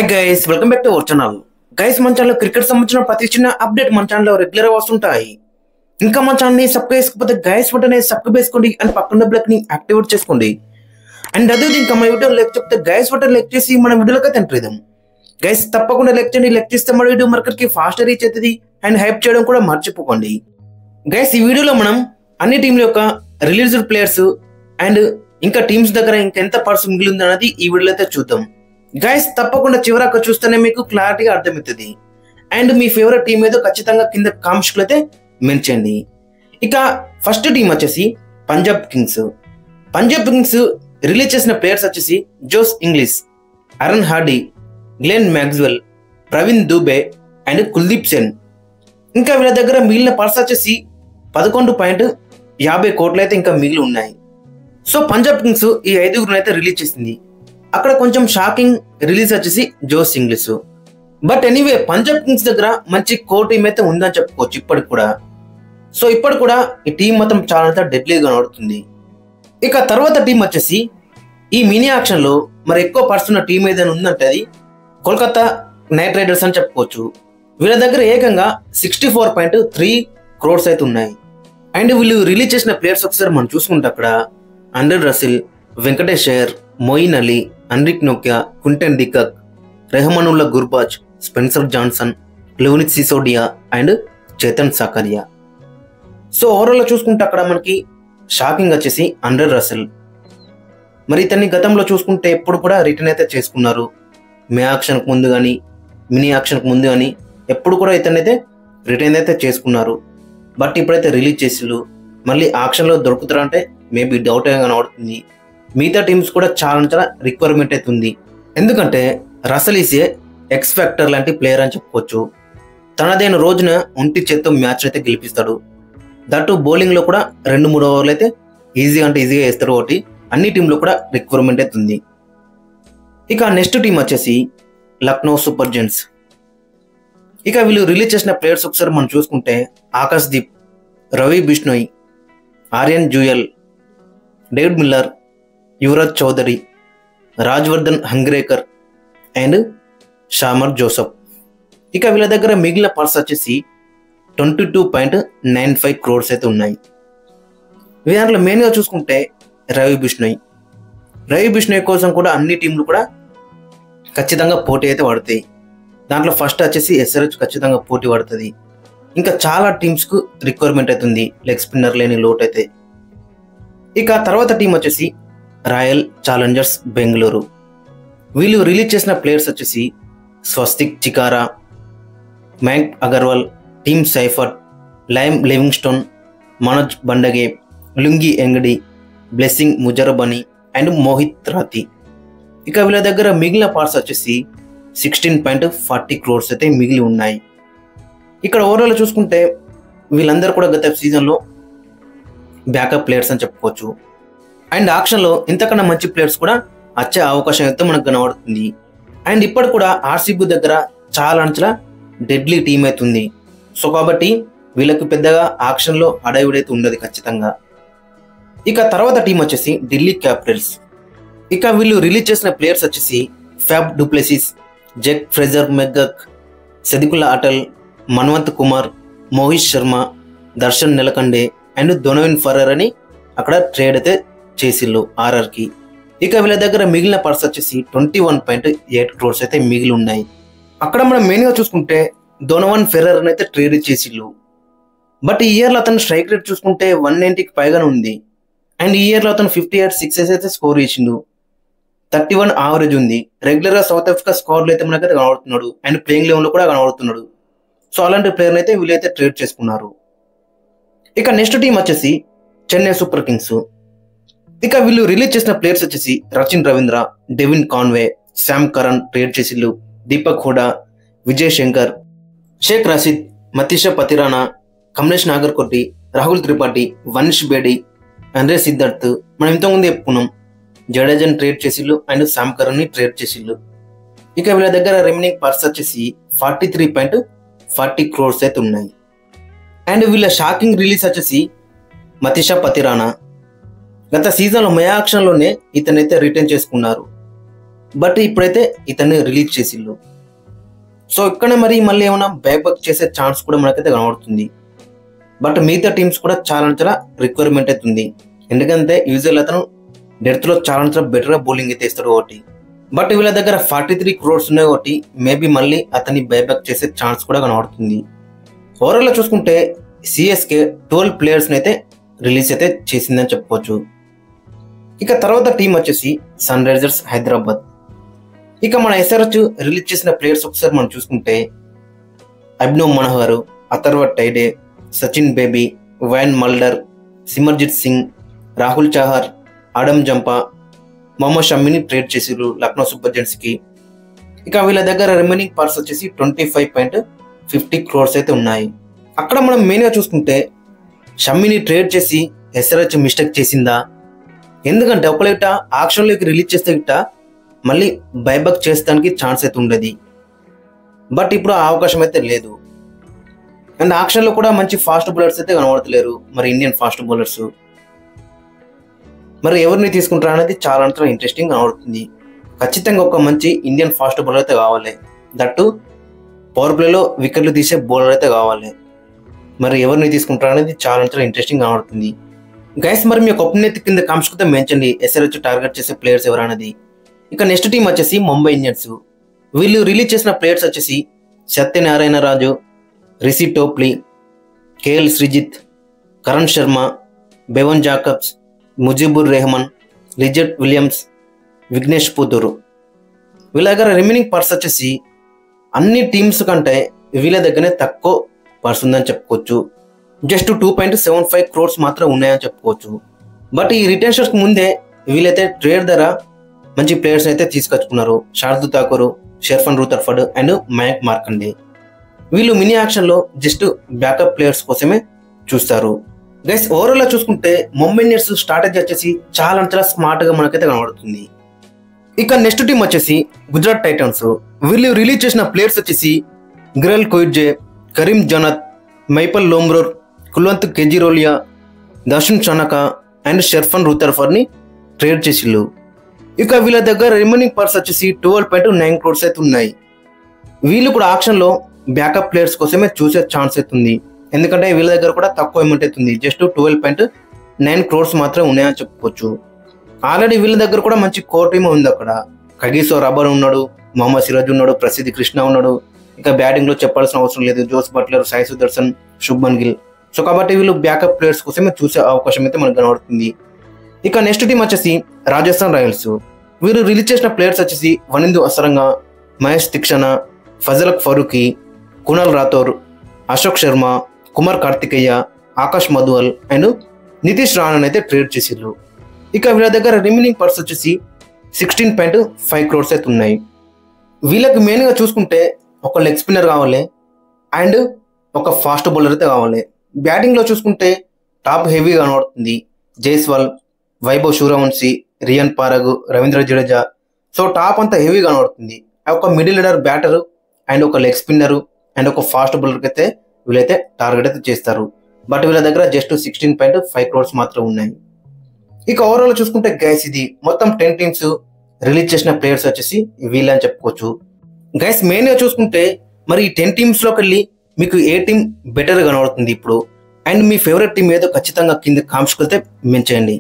Hi guys, welcome back to our channel. Guys, మన ఛానల్లో cricket సంబంధించిన ప్రతి చిన్న అప్డేట్ మన ఛానల్లో రెగ్యులర్ వస్తుంటాయి. ఇంకా మన ఛానల్ని సబ్స్క్రైబ్ చేసుకోకపోతే గైస్ వెంటనే సబ్స్క్రైబ్ చేసుకోండి అండ్ పక్కన బెల్ ని యాక్టివేట్ చేసుకోండి. అండ్ అదే ఇంకా మన వీడియో లైక్ చెప్తే గైస్ వెంటనే లైక్ చేసి మన వీడియోలోకి ఎంట్రీద్దాం. గైస్ తప్పకుండా లైక్ చేయండి. లైక్ చేస్తే మన వీడియో మార్కెట్కి ఫాస్ట్ రీచ్ అవుతుంది అండ్ హైప్ చేయడం కూడా మర్చిపోకండి. గైస్, ఈ వీడియోలో మనం అన్ని టీంల యొక్క రిలీజ్డ్ ప్లేయర్స్ అండ్ ఇంకా టీమ్స్ దగ్గర ఇంకెంత పర్స్ మిగిలింది అన్నది ఈ వీడియోలో అయితే చూద్దాం. గైస్ తప్పకుండా చివరకు చూస్తేనే మీకు క్లారిటీగా అర్థమవుతుంది. అండ్ మీ ఫేవరెట్ టీం ఏదో ఖచ్చితంగా కింద కామెంట్స్లో అయితే మెన్షన్. ఇక ఫస్ట్ టీం వచ్చేసి Punjab Kings. Punjab Kings release చేసిన ప్లేయర్స్ వచ్చేసి Josh Inglis, Aaron Hardie, Glenn Maxwell, Praveen Dubey and Kuldeep Sen. ఇంకా వీళ్ళ దగ్గర మిగిలిన పర్స్ వచ్చేసి 11.50 కోట్లు అయితే ఇంకా మిగిలి ఉన్నాయి. సో పంజాబ్ కింగ్స్ ఈ 5 అయితే రిలీజ్ చేసింది. అక్కడ కొంచెం షాకింగ్ రిలీజ్ వచ్చేసి Josh Inglis. But anyway Punjab Kings దగ్గర మంచి కోర్ టీం అయితే ఉందని చెప్పుకోవచ్చు ఇప్పటికి కూడా. సో ఇప్పటి కూడా ఈ టీం మాత్రం చాలా డెడ్లీగా నడుతుంది. ఇక తర్వాత టీం వచ్చేసి ఈ మినీ యాక్షన్ లో మరి ఎక్కువ పర్స్ ఉన్న టీం ఏదైనా ఉందంటే అది కోల్కతా నైట్ రైడర్స్ అని చెప్పుకోవచ్చు. వీళ్ళ దగ్గర ఏకంగా 64.3 crores అయితే ఉన్నాయి. అండ్ వీళ్ళు రిలీజ్ చేసిన ప్లేయర్స్ ఒకసారి మనం చూసుకుంటే అక్కడ Andre Russell, Venkatesh Iyer, Moeen Ali, Anrich నోకియా, Quinton de Kock, Rahmanullah Gurbaz, Spencer Johnson, Luvnith Sisodia and Chetan Sakariya. So overall చూసుకుంటే అక్కడ మనకి షాకింగ్ వచ్చేసి ఆండ్రే రసిల్. మరి ఇతన్ని గతంలో చూసుకుంటే ఎప్పుడు కూడా రిటర్న్ అయితే చేసుకున్నారు. మే యాక్షన్కి ముందు కానీ మినీ యాక్షన్కి ముందు కానీ ఎప్పుడు కూడా ఇతన్ని అయితే రిటర్న్ అయితే చేసుకున్నారు. బట్ ఇప్పుడైతే రిలీజ్ చేసిళ్ళు మళ్ళీ ఆక్షన్లో దొరుకుతారంటే మేబీ డౌట్ ఏమైనా కనబడుతుంది. మిగతా టీమ్స్ కూడా చాలా రిక్వైర్మెంట్ అయితే ఉంది. ఎందుకంటే Russell is a X factor లాంటి ప్లేయర్ అని చెప్పుకోవచ్చు. తనదైన రోజున ఒంటి చేత్తో మ్యాచ్ అయితే గెలిపిస్తాడు. దట్టు బౌలింగ్లో కూడా 2-3 ఓవర్లు అయితే ఈజీగా వేస్తాడు. ఒకటి అన్ని టీంలో కూడా రిక్వైర్మెంట్ అయితే ఉంది. ఇక నెక్స్ట్ టీం వచ్చేసి లక్నో సూపర్ జెయింట్స్. ఇక వీళ్ళు రిలీజ్ చేసిన ప్లేయర్స్ ఒకసారి మనం చూసుకుంటే Akash Deep, Ravi Bishnoi, Aryan Juyal, David Miller, Yuvraj Chaudhary, Rajvardhan Hangargekar and Shamar Joseph. ఇక వీళ్ళ దగ్గర మిగిలిన పర్స్ వచ్చేసి 22.95 crores అయితే ఉన్నాయి. వీళ్ళలో మెయిన్గా చూసుకుంటే రవి బిష్ణోయ్ కోసం కూడా అన్ని టీంలు కూడా ఖచ్చితంగా పోటీ అయితే పడతాయి. దాంట్లో ఫస్ట్ వచ్చేసి SRH ఖచ్చితంగా పోటీ పడుతుంది. ఇంకా చాలా టీమ్స్కు రిక్వైర్మెంట్ అవుతుంది లెగ్ స్పిన్నర్ లేని లోటు అయితే. ఇక తర్వాత టీం వచ్చేసి రాయల్ ఛాలెంజర్స్ బెంగళూరు. వీళ్ళు రిలీజ్ చేసిన ప్లేయర్స్ వచ్చేసి Swastik Chikara, Mayank Agarwal, Tim Seifert, Liam Livingstone, Manoj Bhandage, Lungi Ngidi, Blessing Muzarabani and Mohit Rathee. ఇక వీళ్ళ దగ్గర మిగిలిన పార్ట్స్ వచ్చేసి 16.40 crores అయితే మిగిలి ఉన్నాయి. ఇక్కడ ఓవరాల్ చూసుకుంటే వీళ్ళందరూ కూడా గత సీజన్లో బ్యాకప్ ప్లేయర్స్ అని చెప్పుకోవచ్చు. అండ్ ఆక్షన్లో ఇంతకన్నా మంచి ప్లేయర్స్ కూడా వచ్చే అవకాశం అయితే మనకు కనబడుతుంది. అండ్ ఇప్పటి కూడా ఆర్సీబీ దగ్గర చాలా డెడ్లీ టీం అవుతుంది. సో కాబట్టి వీళ్ళకి పెద్దగా ఆక్షన్లో అడవిడైతే ఉండదు ఖచ్చితంగా. ఇక తర్వాత టీం వచ్చేసి ఢిల్లీ క్యాపిటల్స్. ఇక వీళ్ళు రిలీజ్ చేసిన ప్లేయర్స్ వచ్చేసి Faf du Plessis, Jake Fraser McGurk, Sediqullah Atal, Manvanth Kumar, Mohit Sharma, Darshan Nalkande and Donovan Ferreira అని అక్కడ ట్రేడ్ అయితే చేసిళ్ళు ఆర్ఆర్కి. ఇక వీళ్ళ దగ్గర మిగిలిన పర్స్ వచ్చేసి 21.8 crores అయితే మిగిలి ఉన్నాయి. అక్కడ మనం మెయిన్గా చూసుకుంటే డొనోవన్ ఫెర్రర్ అని అయితే ట్రేడ్ చేసిళ్ళు. బట్ ఈ ఇయర్లో అతను స్ట్రైక్ రేట్ చూసుకుంటే 190కి పైగానే ఉంది. అండ్ ఈ ఇయర్లో అతను 58 6 అయితే స్కోర్ చేసిండు. 31 యావరేజ్ ఉంది. రెగ్యులర్గా సౌత్ ఆఫ్రికా స్క్వాడ్లో అయితే మనకైతే కనబడుతున్నాడు అండ్ ప్లేయింగ్ లెవెల్లో కూడా కనబడుతున్నాడు. సో అలాంటి ప్లేయర్ని అయితే వీళ్ళైతే ట్రేడ్ చేసుకున్నారు. ఇక నెక్స్ట్ టీం వచ్చేసి చెన్నై సూపర్ కింగ్స్. ఇక వీళ్ళు రిలీజ్ చేసిన ప్లేయర్స్ వచ్చేసి Rachin Ravindra, Devon Conway, Sam Curran trade చేసిళ్ళు, దీపక్ హూడా, విజయ్ శంకర్, షేక్ రషీద్, మతీషా పతిరానా, కమలేష్ నాగర్కోటి, రాహుల్ త్రిపాఠి, వనిష్ బేడి, ఆండ్రే సిద్ధార్థ్. మనం ఇంతకుముందు చెప్పుకున్నాం జడేజాని ట్రేడ్ చేసిళ్ళు అండ్ శామ్ కరణ్ ని ట్రేడ్ చేసిళ్ళు. ఇక వీళ్ళ దగ్గర రిమైనింగ్ పర్స్ వచ్చేసి 43.40 crores అయితే ఉన్నాయి. అండ్ వీళ్ళ షాకింగ్ రిలీజ్ వచ్చేసి మతీషా పతిరానా. గత సీజన్లో మే ఆక్షన్లోనే ఇతనైతే రిటర్న్ చేసుకున్నారు. బట్ ఇప్పుడైతే ఇతన్ని రిలీజ్ చేసిళ్ళు. సో ఇక్కడ మరి మళ్ళీ ఏమైనా బ్యాక్ చేసే ఛాన్స్ కూడా మనకైతే కనబడుతుంది. బట్ మిగతా టీమ్స్ కూడా చాలా రిక్వైర్మెంట్ అయితే ఉంది. ఎందుకంటే యూజువల్ అతను డెత్లో చాలా బెటర్గా బౌలింగ్ అయితే ఇస్తాడు ఒకటి. బట్ వీళ్ళ దగ్గర 43 crores ఉన్నాయి ఒకటి. మేబీ మళ్ళీ అతన్ని బైబ్యాక్ చేసే ఛాన్స్ కూడా కనబడుతుంది. ఓవరాల్గా చూసుకుంటే సిఎస్కే 12 players అయితే రిలీజ్ అయితే చేసిందని చెప్పుకోవచ్చు. ఇక తర్వాత టీం వచ్చేసి సన్ రైజర్స్ హైదరాబాద్. ఇక మన ఎస్ఆర్హెచ్ రిలీజ్ చేసిన ప్లేయర్స్ ఒకసారి మనం చూసుకుంటే Abhinav Manohar, Atharva Taide, Sachin Baby, Wiaan Mulder, Simarjeet Singh, Rahul Chahar, Adam Zampa, Mohammed షమ్మిని ట్రేడ్ చేసిరు లక్నో సూపర్ జెయింట్స్కి. ఇక వీళ్ళ దగ్గర రిమైనింగ్ పార్ట్స్ వచ్చేసి 25.50 crores అయితే ఉన్నాయి. అక్కడ మనం మెయిన్గా చూసుకుంటే షమ్మిని ట్రేడ్ చేసి ఎస్ఆర్హెచ్ మిస్టేక్ చేసిందా? ఎందుకంటే ఒకవేళ ఆక్షన్లోకి రిలీజ్ చేస్తే గిట్ట మళ్ళీ బైబ్యాక్ చేసడానికి ఛాన్స్ అయితే ఉండదు. బట్ ఇప్పుడు ఆ అవకాశం అయితే లేదు. అండ్ ఆక్షన్లో కూడా మంచి ఫాస్ట్ బౌలర్స్ అయితే కనబడతలేరు. మరి ఇండియన్ ఫాస్ట్ బౌలర్స్ మరి ఎవరిని తీసుకుంటారు అనేది చాలా ఇంట్రెస్టింగ్ కనబడుతుంది. ఖచ్చితంగా ఒక మంచి ఇండియన్ ఫాస్ట్ బౌలర్ అయితే కావాలి. దట్టు పవర్ ప్లేలో వికెట్లు తీసే బౌలర్ అయితే కావాలి. మరి ఎవరిని తీసుకుంటారు అనేది చాలా ఇంట్రెస్టింగ్ కనబడుతుంది. గైస్ మరి మీ యొక్క ఒపీనియన్ కింద కామెంట్స్ కింద మెన్షన్ ఎస్ఆర్హెచ్ టార్గెట్ చేసే ప్లేయర్స్ ఎవరనేది. ఇక నెక్స్ట్ టీం వచ్చేసి ముంబై ఇండియన్స్. వీళ్ళు రిలీజ్ చేసిన ప్లేయర్స్ వచ్చేసి Satyanarayana Raju, Reece Topley, KL Shrijith, Karn Sharma, Bevon Jacobs, Mujibur Rahman, Lizaad Williams, Vignesh Puthur. వీళ్ళ దగ్గర రిమైనింగ్ పర్స్ వచ్చేసి అన్ని టీమ్స్ కంటే వీళ్ళ దగ్గరనే తక్కువ పర్స్ ఉందని చెప్పుకోవచ్చు. జస్ట్ 2.75 crores మాత్రం ఉన్నాయని చెప్పుకోవచ్చు. బట్ ఈ రిటెన్షన్స్కి ముందే వీళ్ళైతే ట్రేడ్ ధర మంచి ప్లేయర్స్ అయితే తీసుకొచ్చుకున్నారు. Shardul Thakur, Sherfane Rutherford and Mayank Markande. వీళ్ళు మినీ యాక్షన్లో జస్ట్ బ్యాకప్ ప్లేయర్స్ కోసమే చూస్తారు. గైస్ ఓవరాల్గా చూసుకుంటే ముంబై ఇండియన్స్ స్ట్రాటజీ వచ్చేసి చాలా స్మార్ట్గా మనకైతే కనబడుతుంది. ఇక నెక్స్ట్ టీం వచ్చేసి గుజరాత్ టైటన్స్. వీళ్ళు రిలీజ్ చేసిన ప్లేయర్స్ వచ్చేసి గిరెల్ Coetzee, Karim Janat, Mahipal Lomror, Kulwant Khejroliya, Dasun Shanaka and Sherfane రూథర్ఫర్డ్ని ట్రేడ్ చేసిళ్ళు. ఇక వీళ్ళ దగ్గర రిమైనింగ్ పర్స్ వచ్చేసి 12.9 crores అయితే ఉన్నాయి. వీళ్ళు కూడా ఆక్షన్లో బ్యాకప్ ప్లేయర్స్ కోసమే చూసే ఛాన్స్ అవుతుంది. ఎందుకంటే వీళ్ళ దగ్గర కూడా తక్కువ అమౌంట్ అవుతుంది. జస్ట్ 12.9 crores మాత్రం ఉన్నాయని చెప్పుకోవచ్చు. ఆల్రెడీ వీళ్ళ దగ్గర కూడా మంచి కోర్ టీమ్ ఉంది. అక్కడ కగిసో రబ్బర్ ఉన్నాడు, మొహమ్మద్ సిరాజ్ ఉన్నాడు, ప్రసిద్ధ్ కృష్ణ ఉన్నాడు. ఇక బ్యాటింగ్లో చెప్పాల్సిన అవసరం లేదు. Jos Buttler, Sai Sudharsan, Shubman Gill. So కాబట్టి వీళ్ళు బ్యాకప్ ప్లేయర్స్ కోసమే చూసే అవకాశం అయితే మనకు కనబడుతుంది. ఇక నెక్స్ట్ టీం వచ్చేసి రాజస్థాన్ రాయల్స్. వీరు రిలీజ్ చేసిన ప్లేయర్స్ వచ్చేసి వనిందు అసరంగా, మహేష్ తిక్షణ, ఫజలక్ ఫరూఖీ, కునాల్ రాథోర్, అశోక్ శర్మ, కుమార్ కార్తికేయ, ఆకాష్ మధువల్ అండ్ నితీష్ రాణన్ అయితే ట్రేడ్ చేసిర్రు. ఇక వీళ్ళ దగ్గర రిమైనింగ్ పర్స్ వచ్చేసి 16.5 crores అయితే ఉన్నాయి. వీళ్ళకి మెయిన్గా చూసుకుంటే ఒక లెగ్ స్పిన్నర్ కావాలి అండ్ ఒక ఫాస్ట్ బౌలర్ అయితే కావాలి. బ్యాటింగ్లో చూసుకుంటే టాప్ హెవీగా కనబడుతుంది. జైస్వాల్, వైభవ్ సూర్యవంశీ, రియాన్ పారగ్, రవీంద్ర జడేజా. సో టాప్ అంతా హెవీగా కనబడుతుంది. ఒక మిడిల్ ఆర్డర్ బ్యాటర్ అండ్ ఒక లెగ్ స్పిన్నర్ అండ్ ఒక ఫాస్ట్ బౌలర్కి అయితే వీళ్ళైతే టార్గెట్ అయితే చేస్తారు. బట్ వీళ్ళ దగ్గర జస్ట్ 16.5 crores మాత్రం ఉన్నాయి. ఇక ఓవరాల్ చూసుకుంటే గైస్ ఇది మొత్తం 10 టీమ్స్ రిలీజ్ చేసిన ప్లేయర్స్ వచ్చేసి వీళ్ళని చెప్పుకోవచ్చు. గైస్ మెయిన్గా చూసుకుంటే మరి ఈ 10 టీమ్స్లోకి వెళ్ళి మీకు ఏ టీం బెటర్ కనబడుతుంది ఇప్పుడు అండ్ మీ ఫేవరెట్ టీం ఏదో ఖచ్చితంగా కింద కామెంట్స్కి వెళ్తే మెన్షన్ చేయండి.